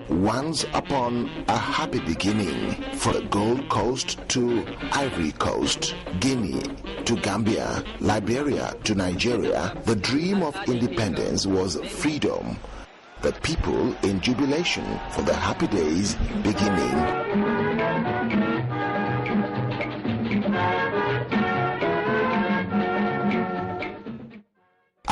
Once upon a happy beginning, for the Gold Coast to Ivory Coast, Guinea to Gambia, Liberia to Nigeria, the dream of independence was freedom. The people in jubilation for the happy days beginning.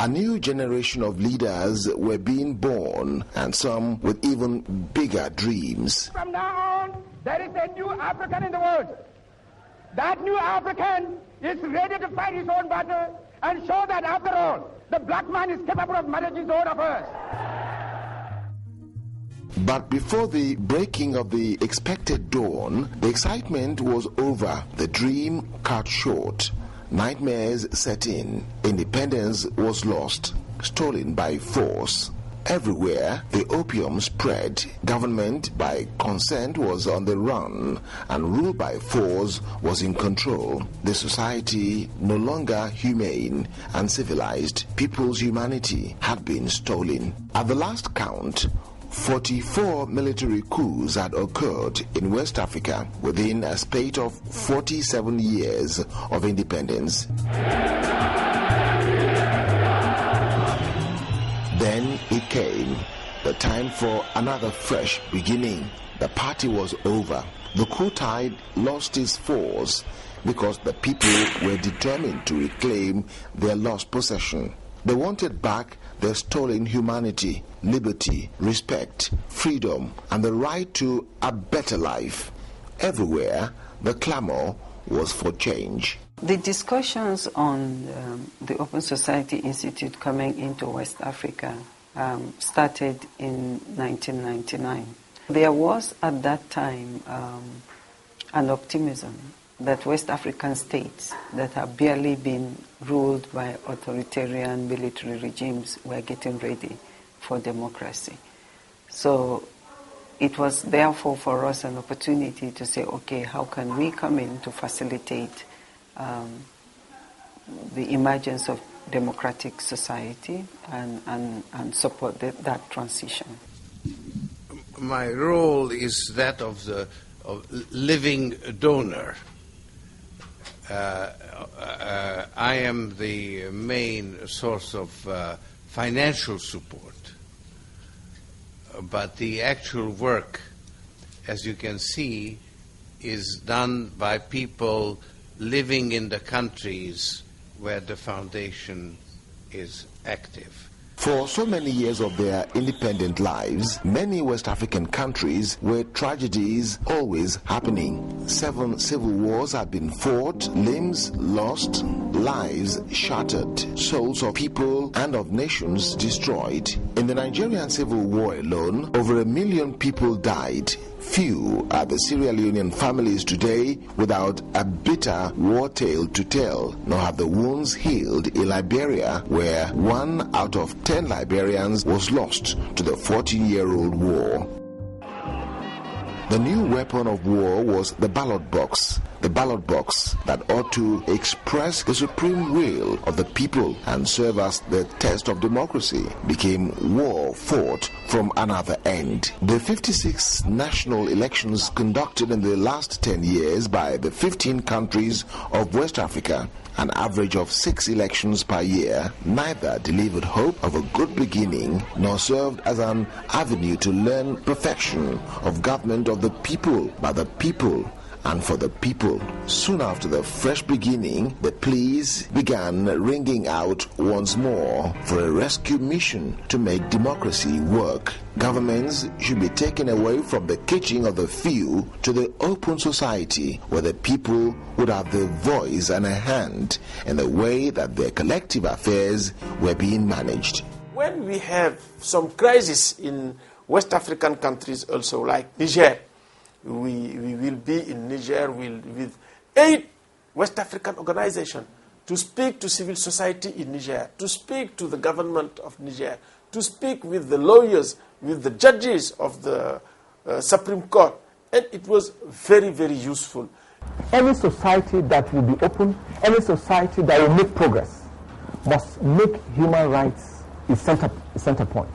A new generation of leaders were being born, and some with even bigger dreams. From now on, there is a new African in the world. That new African is ready to fight his own battle and show that, after all, the black man is capable of managing his own affairs. But before the breaking of the expected dawn, the excitement was over, the dream cut short. Nightmares set in. Independence was lost, stolen by force. Everywhere, the opium spread. Government, by consent, was on the run, and rule by force was in control. The society, no longer humane and civilized, people's humanity had been stolen. At the last count, 44 military coups had occurred in West Africa within a spate of 47 years of independence. Then it came, the time for another fresh beginning. The party was over. The coup tide lost its force because the people were determined to reclaim their lost possession. They wanted back their stolen humanity, liberty, respect, freedom, and the right to a better life. Everywhere, the clamor was for change. The discussions on the Open Society Institute coming into West Africa started in 1999. There was at that time an optimism that West African states that have barely been ruled by authoritarian military regimes were getting ready for democracy. So it was therefore for us an opportunity to say, okay, how can we come in to facilitate the emergence of democratic society and support that transition. My role is that of the living donor. I am the main source of financial support, but the actual work, as you can see, is done by people living in the countries where the foundation is active. For so many years of their independent lives, many West African countries were tragedies always happening. 7 civil wars had been fought, limbs lost, lives shattered, souls of people and of nations destroyed. In the Nigerian Civil War alone, over 1 million people died. Few are the Sierra Leonean families today without a bitter war tale to tell, nor have the wounds healed in Liberia, where 1 out of 10 Liberians was lost to the 14-year-old war. The new weapon of war was the ballot box that ought to express the supreme will of the people and serve as the test of democracy, became war fought from another end. The 56 national elections conducted in the last 10 years by the 15 countries of West Africa, an average of 6 elections per year, neither delivered hope of a good beginning nor served as an avenue to learn perfection of government of the people, by the people, and for the people. Soon after the fresh beginning, the pleas began ringing out once more for a rescue mission to make democracy work. Governments should be taken away from the kitchen of the few to the open society, where the people would have the voice and a hand in the way that their collective affairs were being managed. when we have some crisis in West African countries also, like Niger, we will be in Niger with 8 West African organizations to speak to civil society in Niger, to speak to the government of Niger, to speak with the lawyers, with the judges of the Supreme Court. And it was very, very useful. Any society that will be open, any society that will make progress, must make human rights a center point.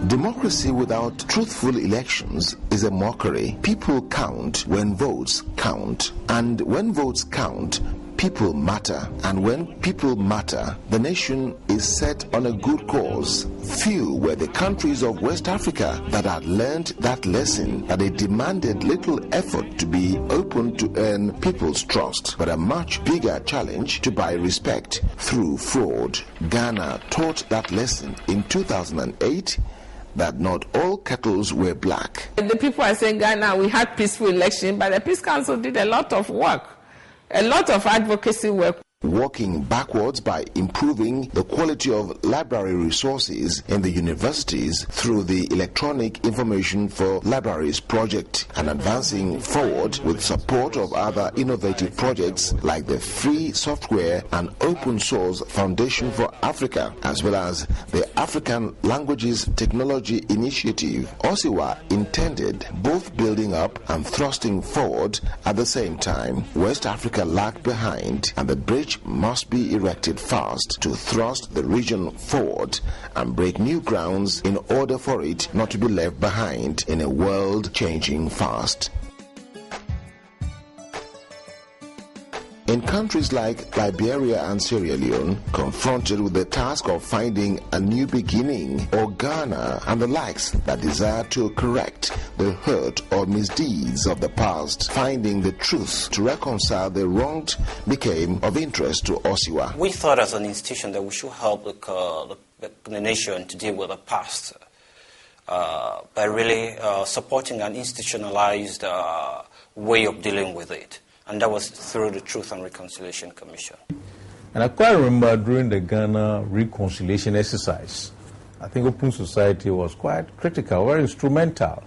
Democracy without truthful elections is a mockery. People count when votes count. And when votes count, people matter. And when people matter, the nation is set on a good cause. Few were the countries of West Africa that had learned that lesson, that it demanded little effort to be open to earn people's trust, but a much bigger challenge to buy respect through fraud. Ghana taught that lesson in 2008, that not all kettles were black. The people are saying Ghana, we had peaceful election, but the Peace Council did a lot of work, a lot of advocacy work. Working backwards by improving the quality of library resources in the universities through the Electronic Information for Libraries project, and advancing forward with support of other innovative projects like the Free Software and Open Source Foundation for Africa, as well as the African Languages Technology Initiative. Osiwa intended both building up and thrusting forward at the same time. West Africa lagged behind, and the bridge must be erected fast to thrust the region forward and break new grounds in order for it not to be left behind in a world changing fast. In countries like Liberia and Sierra Leone, confronted with the task of finding a new beginning, or Ghana and the likes that desire to correct the hurt or misdeeds of the past, finding the truth to reconcile the wronged became of interest to Osiwa. We thought as an institution that we should help the nation to deal with the past by really supporting an institutionalized way of dealing with it. And that was through the Truth and Reconciliation Commission. And I quite remember during the Ghana reconciliation exercise, I think Open Society was quite critical, very instrumental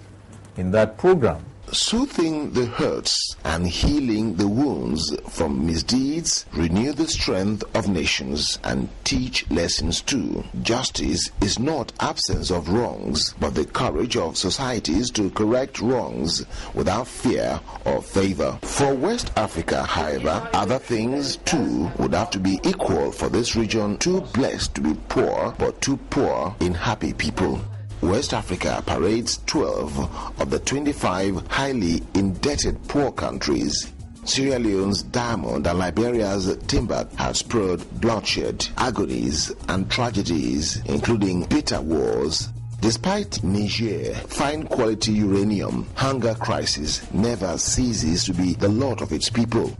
in that program. Soothing the hurts and healing the wounds from misdeeds renew the strength of nations and teach lessons too. Justice is not absence of wrongs, but the courage of societies to correct wrongs without fear or favor. For West Africa, however, other things too would have to be equal for this region, too blessed to be poor, but too poor in happy people. West Africa parades 12 of the 25 highly indebted poor countries. Sierra Leone's diamond and Liberia's timber have spurred bloodshed, agonies, and tragedies, including bitter wars. Despite Niger, fine quality uranium, hunger crisis never ceases to be the lot of its people.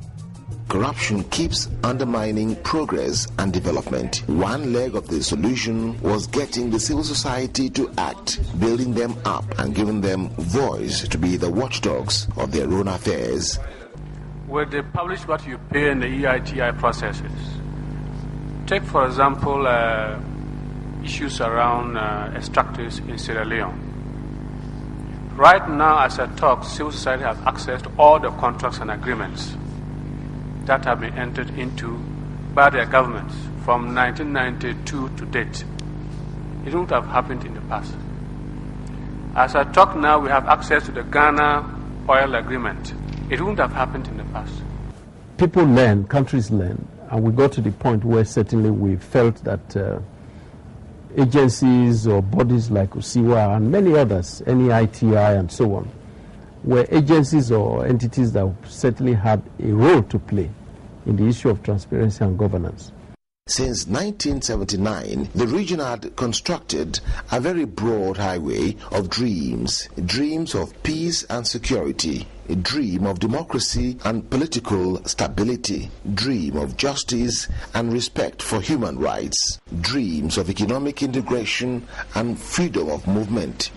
Corruption keeps undermining progress and development. One leg of the solution was getting the civil society to act, building them up and giving them voice to be the watchdogs of their own affairs. Well, they publish what you pay in the EITI processes. Take, for example, issues around extractors in Sierra Leone. Right now, as I talk, civil society has access to all the contracts and agreements that have been entered into by their governments from 1992 to date. It wouldn't have happened in the past. As I talk now, we have access to the Ghana oil agreement. It wouldn't have happened in the past. People learn, countries learn, and we got to the point where certainly we felt that agencies or bodies like Osiwa and many others, NEITI and so on, were agencies or entities that certainly had a role to play in the issue of transparency and governance. Since 1979, the region had constructed a very broad highway of dreams, dreams of peace and security, a dream of democracy and political stability, dream of justice and respect for human rights, dreams of economic integration and freedom of movement.